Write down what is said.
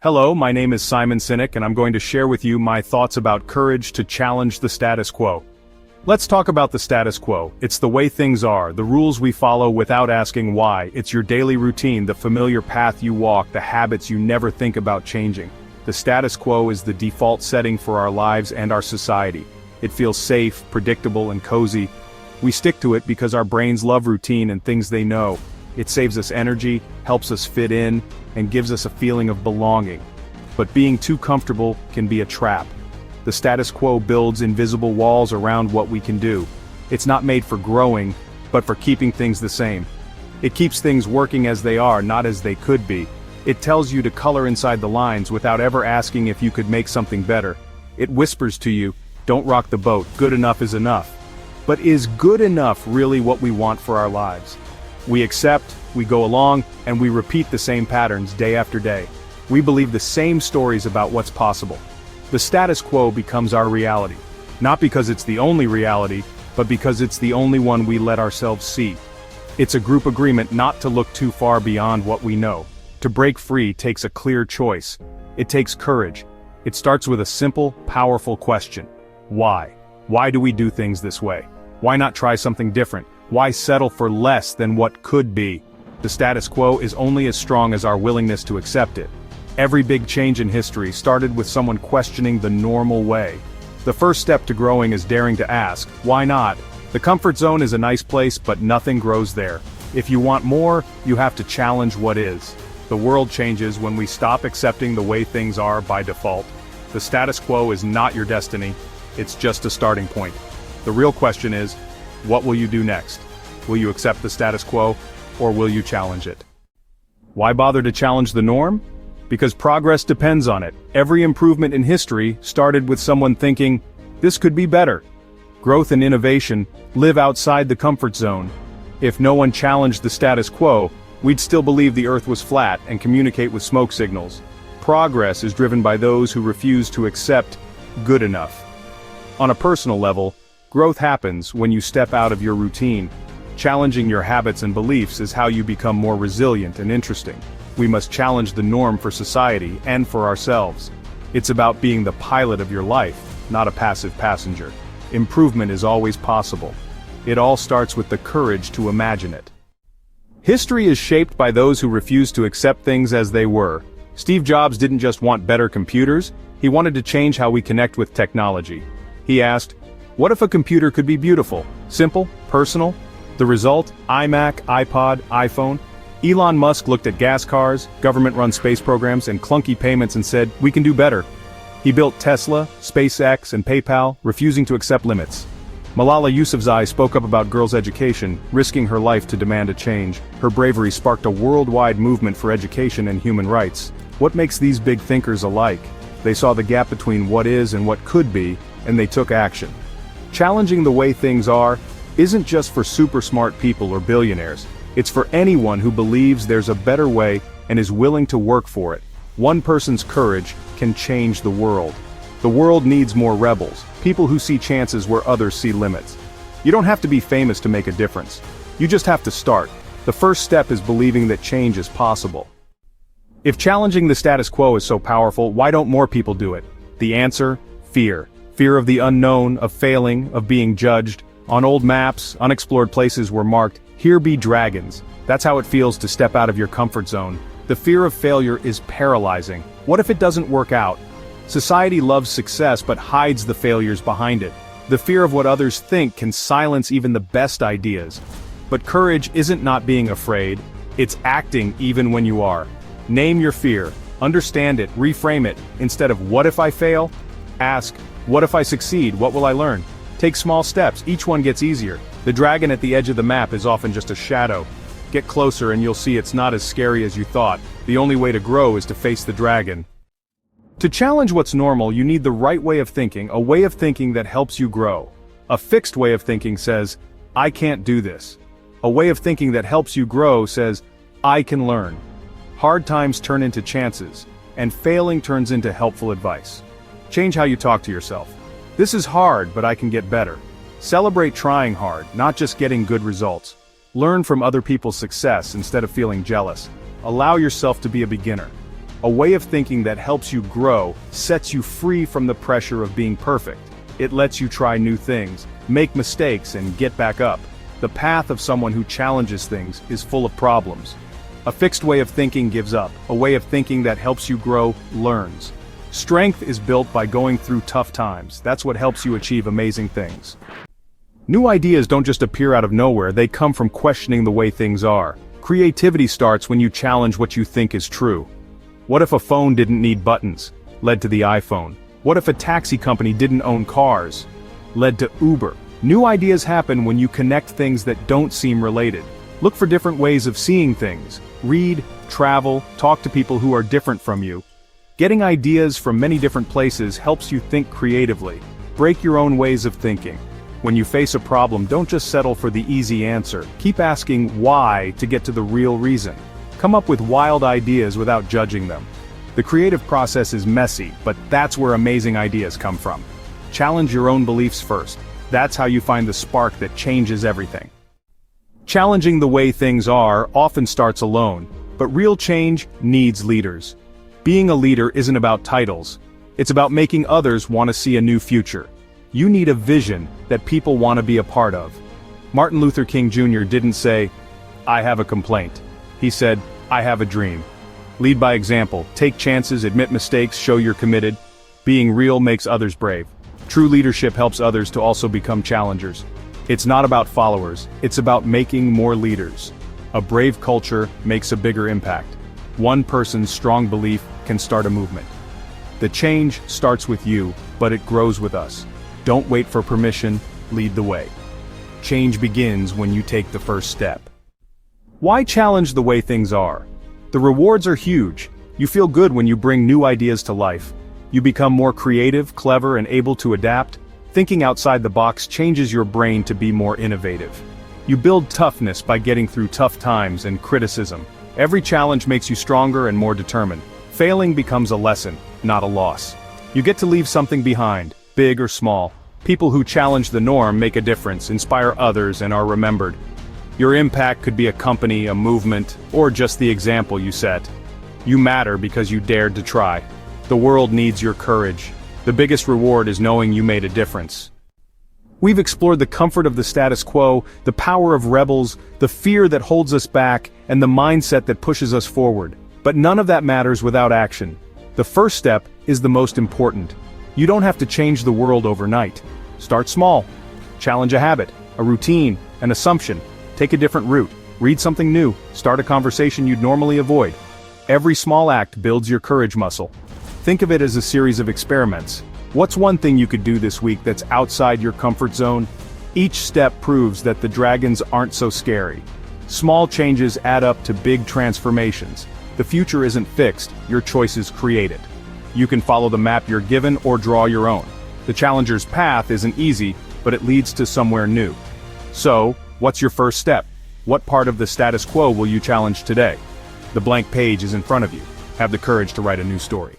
Hello, my name is Simon Sinek and I'm going to share with you my thoughts about courage to challenge the status quo. Let's talk about the status quo. It's the way things are, the rules we follow without asking why. It's your daily routine, the familiar path you walk, the habits you never think about changing. The status quo is the default setting for our lives and our society. It feels safe, predictable, and cozy. We stick to it because our brains love routine and things they know. It saves us energy, helps us fit in, and gives us a feeling of belonging. But being too comfortable can be a trap. The status quo builds invisible walls around what we can do. It's not made for growing, but for keeping things the same. It keeps things working as they are, not as they could be. It tells you to color inside the lines without ever asking if you could make something better. It whispers to you, don't rock the boat, good enough is enough. But is good enough really what we want for our lives? We accept, we go along, and we repeat the same patterns day after day. We believe the same stories about what's possible. The status quo becomes our reality. Not because it's the only reality, but because it's the only one we let ourselves see. It's a group agreement not to look too far beyond what we know. To break free takes a clear choice. It takes courage. It starts with a simple, powerful question. Why? Why do we do things this way? Why not try something different? Why settle for less than what could be? The status quo is only as strong as our willingness to accept it. Every big change in history started with someone questioning the normal way. The first step to growing is daring to ask, why not? The comfort zone is a nice place, but nothing grows there. If you want more, you have to challenge what is. The world changes when we stop accepting the way things are by default. The status quo is not your destiny, it's just a starting point. The real question is, what will you do next? Will you accept the status quo, or will you challenge it? Why bother to challenge the norm? Because progress depends on it. Every improvement in history started with someone thinking, this could be better. Growth and innovation live outside the comfort zone. If no one challenged the status quo, we'd still believe the earth was flat and communicate with smoke signals. Progress is driven by those who refuse to accept good enough. On a personal level, growth happens when you step out of your routine. Challenging your habits and beliefs is how you become more resilient and interesting. We must challenge the norm for society and for ourselves. It's about being the pilot of your life, not a passive passenger. Improvement is always possible. It all starts with the courage to imagine it. History is shaped by those who refuse to accept things as they were. Steve Jobs didn't just want better computers, he wanted to change how we connect with technology. He asked, what if a computer could be beautiful, simple, personal? The result, iMac, iPod, iPhone. Elon Musk looked at gas cars, government-run space programs, and clunky payments and said, we can do better. He built Tesla, SpaceX, and PayPal, refusing to accept limits. Malala Yousafzai spoke up about girls' education, risking her life to demand a change. Her bravery sparked a worldwide movement for education and human rights. What makes these big thinkers alike? They saw the gap between what is and what could be, and they took action. Challenging the way things are isn't just for super smart people or billionaires. It's for anyone who believes there's a better way and is willing to work for it. One person's courage can change the world. The world needs more rebels, people who see chances where others see limits. You don't have to be famous to make a difference. You just have to start. The first step is believing that change is possible. If challenging the status quo is so powerful, why don't more people do it? The answer? Fear. Fear of the unknown, of failing, of being judged. On old maps, unexplored places were marked, "Here be dragons." That's how it feels to step out of your comfort zone. The fear of failure is paralyzing. What if it doesn't work out? Society loves success but hides the failures behind it. The fear of what others think can silence even the best ideas. But courage isn't not being afraid, it's acting even when you are. Name your fear, understand it, reframe it. Instead of what if I fail? Ask, what if I succeed, what will I learn? Take small steps, each one gets easier. The dragon at the edge of the map is often just a shadow. Get closer and you'll see it's not as scary as you thought. The only way to grow is to face the dragon. To challenge what's normal, you need the right way of thinking, a way of thinking that helps you grow. A fixed way of thinking says, I can't do this. A way of thinking that helps you grow says, I can learn. Hard times turn into chances, and failing turns into helpful advice. Change how you talk to yourself. This is hard, but I can get better. Celebrate trying hard, not just getting good results. Learn from other people's success instead of feeling jealous. Allow yourself to be a beginner. A way of thinking that helps you grow, sets you free from the pressure of being perfect. It lets you try new things, make mistakes, and get back up. The path of someone who challenges things is full of problems. A fixed way of thinking gives up. A way of thinking that helps you grow learns. Strength is built by going through tough times. That's what helps you achieve amazing things. New ideas don't just appear out of nowhere, they come from questioning the way things are. Creativity starts when you challenge what you think is true. What if a phone didn't need buttons? Led to the iPhone. What if a taxi company didn't own cars? Led to Uber. New ideas happen when you connect things that don't seem related. Look for different ways of seeing things. Read, travel, talk to people who are different from you. Getting ideas from many different places helps you think creatively. Break your own ways of thinking. When you face a problem, don't just settle for the easy answer. Keep asking why to get to the real reason. Come up with wild ideas without judging them. The creative process is messy, but that's where amazing ideas come from. Challenge your own beliefs first. That's how you find the spark that changes everything. Challenging the way things are often starts alone, but real change needs leaders. Being a leader isn't about titles. It's about making others want to see a new future. You need a vision that people want to be a part of. Martin Luther King Jr. didn't say, "I have a complaint." He said, "I have a dream." Lead by example, take chances, admit mistakes, show you're committed. Being real makes others brave. True leadership helps others to also become challengers. It's not about followers, it's about making more leaders. A brave culture makes a bigger impact. One person's strong belief can start a movement. The change starts with you, but it grows with us. Don't wait for permission, lead the way. Change begins when you take the first step. Why challenge the way things are? The rewards are huge. You feel good when you bring new ideas to life. You become more creative, clever, and able to adapt. Thinking outside the box changes your brain to be more innovative. You build toughness by getting through tough times and criticism. Every challenge makes you stronger and more determined. Failing becomes a lesson, not a loss. You get to leave something behind, big or small. People who challenge the norm make a difference, inspire others, and are remembered. Your impact could be a company, a movement, or just the example you set. You matter because you dared to try. The world needs your courage. The biggest reward is knowing you made a difference. We've explored the comfort of the status quo, the power of rebels, the fear that holds us back, and the mindset that pushes us forward. But none of that matters without action. The first step is the most important. You don't have to change the world overnight. Start small. Challenge a habit, a routine, an assumption. Take a different route. Read something new. Start a conversation you'd normally avoid. Every small act builds your courage muscle. Think of it as a series of experiments. What's one thing you could do this week that's outside your comfort zone? Each step proves that the dragons aren't so scary. Small changes add up to big transformations. The future isn't fixed, your choices create it. You can follow the map you're given or draw your own. The challenger's path isn't easy, but it leads to somewhere new. So, what's your first step? What part of the status quo will you challenge today? The blank page is in front of you. Have the courage to write a new story.